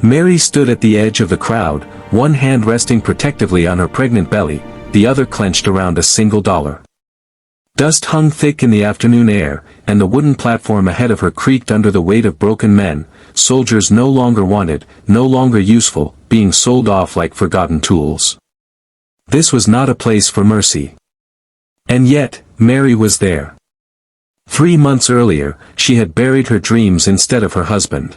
Mary stood at the edge of the crowd, one hand resting protectively on her pregnant belly, the other clenched around a single dollar. Dust hung thick in the afternoon air, and the wooden platform ahead of her creaked under the weight of broken men, soldiers no longer wanted, no longer useful, being sold off like forgotten tools. This was not a place for mercy. And yet, Mary was there. 3 months earlier, she had buried her dreams instead of her husband.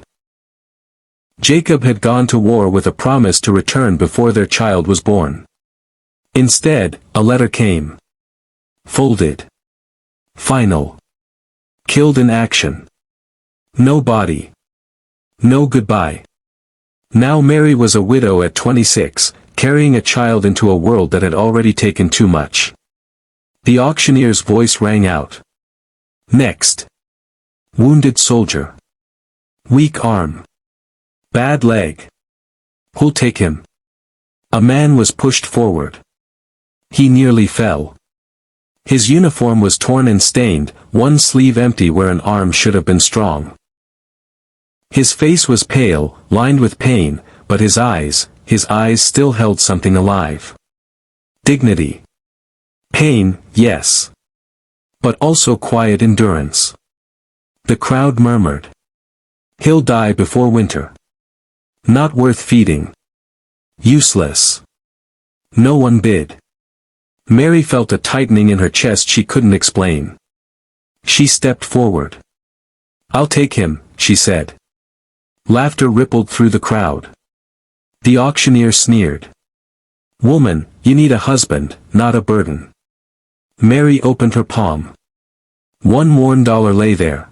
Jacob had gone to war with a promise to return before their child was born. Instead, a letter came. Folded. Final. Killed in action. No body. No goodbye. Now Mary was a widow at 26, carrying a child into a world that had already taken too much. The auctioneer's voice rang out. Next. Wounded soldier. Weak arm. Bad leg. Who'll take him? A man was pushed forward. He nearly fell. His uniform was torn and stained, one sleeve empty where an arm should have been strong. His face was pale, lined with pain, but his eyes still held something alive. Dignity. Pain, yes. But also quiet endurance. The crowd murmured. He'll die before winter. Not worth feeding. Useless. No one bid. Mary felt a tightening in her chest she couldn't explain. She stepped forward. I'll take him, she said. Laughter rippled through the crowd. The auctioneer sneered. Woman, you need a husband, not a burden. Mary opened her palm. $1 lay there.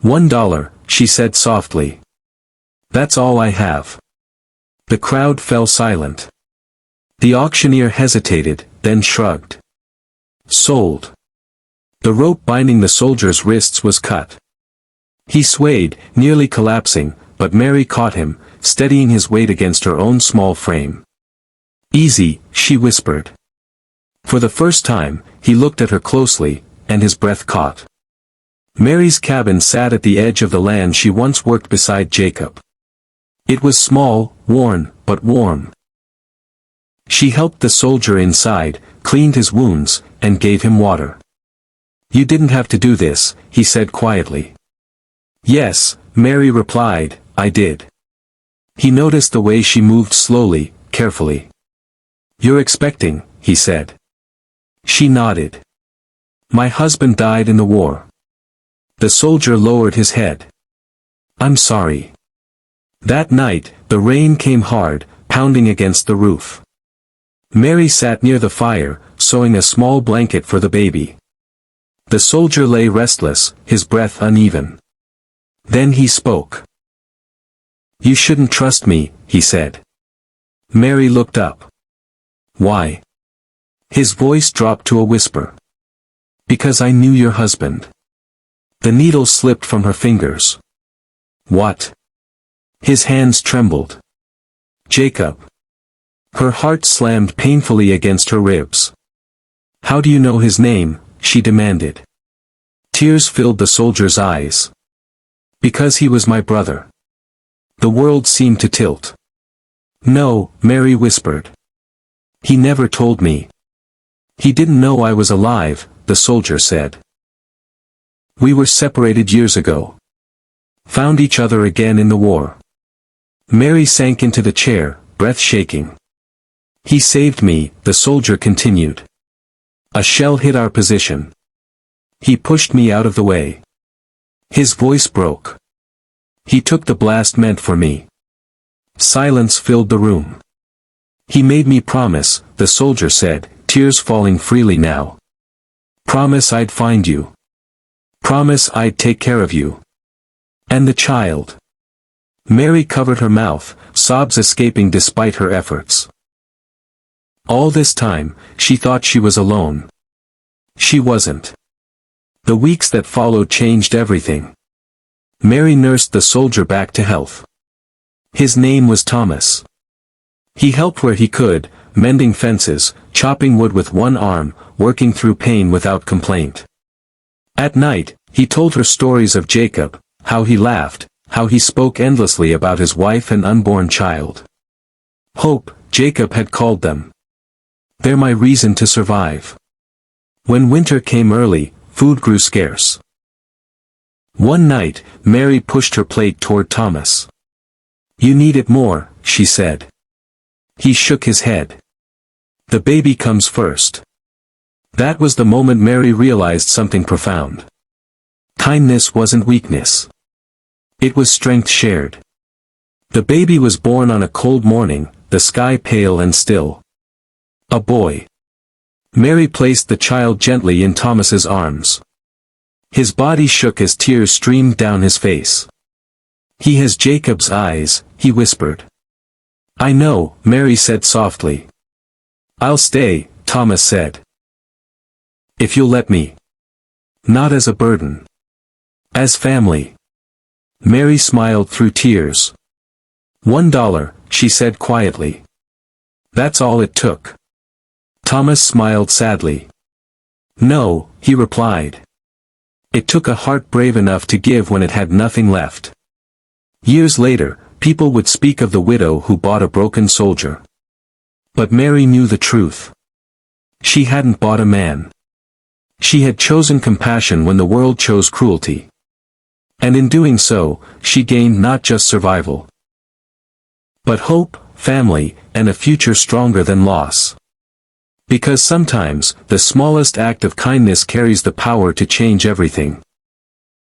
$1, she said softly. That's all I have. The crowd fell silent. The auctioneer hesitated, then shrugged. Sold. The rope binding the soldier's wrists was cut. He swayed, nearly collapsing, but Mary caught him, steadying his weight against her own small frame. Easy, she whispered. For the first time, he looked at her closely, and his breath caught. Mary's cabin sat at the edge of the land she once worked beside Jacob. It was small, worn, but warm. She helped the soldier inside, cleaned his wounds, and gave him water. You didn't have to do this, he said quietly. Yes, Mary replied, I did. He noticed the way she moved slowly, carefully. You're expecting, he said. She nodded. My husband died in the war. The soldier lowered his head. I'm sorry. That night, the rain came hard, pounding against the roof. Mary sat near the fire, sewing a small blanket for the baby. The soldier lay restless, his breath uneven. Then he spoke. You shouldn't trust me, he said. Mary looked up. Why? His voice dropped to a whisper. Because I knew your husband. The needle slipped from her fingers. What? His hands trembled. Jacob. Her heart slammed painfully against her ribs. How do you know his name? She demanded. Tears filled the soldier's eyes. Because he was my brother. The world seemed to tilt. No, Mary whispered. He never told me. He didn't know I was alive, the soldier said. We were separated years ago. Found each other again in the war. Mary sank into the chair, breath shaking. He saved me, the soldier continued. A shell hit our position. He pushed me out of the way. His voice broke. He took the blast meant for me. Silence filled the room. He made me promise, the soldier said, tears falling freely now. Promise I'd find you. Promise I'd take care of you. And the child. Mary covered her mouth, sobs escaping despite her efforts. All this time, she thought she was alone. She wasn't. The weeks that followed changed everything. Mary nursed the soldier back to health. His name was Thomas. He helped where he could, mending fences, chopping wood with one arm, working through pain without complaint. At night, he told her stories of Jacob, how he laughed, how he spoke endlessly about his wife and unborn child. Hope, Jacob had called them. They're my reason to survive. When winter came early, food grew scarce. One night, Mary pushed her plate toward Thomas. "You need it more," she said. He shook his head. "The baby comes first." That was the moment Mary realized something profound. Kindness wasn't weakness. It was strength shared. The baby was born on a cold morning, the sky pale and still. A boy. Mary placed the child gently in Thomas's arms. His body shook as tears streamed down his face. "He has Jacob's eyes," he whispered. "I know," Mary said softly. "I'll stay," Thomas said. "If you'll let me. Not as a burden. As family." Mary smiled through tears. $1, she said quietly. "That's all it took." Thomas smiled sadly. "No," he replied. "It took a heart brave enough to give when it had nothing left." Years later, people would speak of the widow who bought a broken soldier. But Mary knew the truth. She hadn't bought a man. She had chosen compassion when the world chose cruelty. And in doing so, she gained not just survival, but hope, family, and a future stronger than loss. Because sometimes, the smallest act of kindness carries the power to change everything.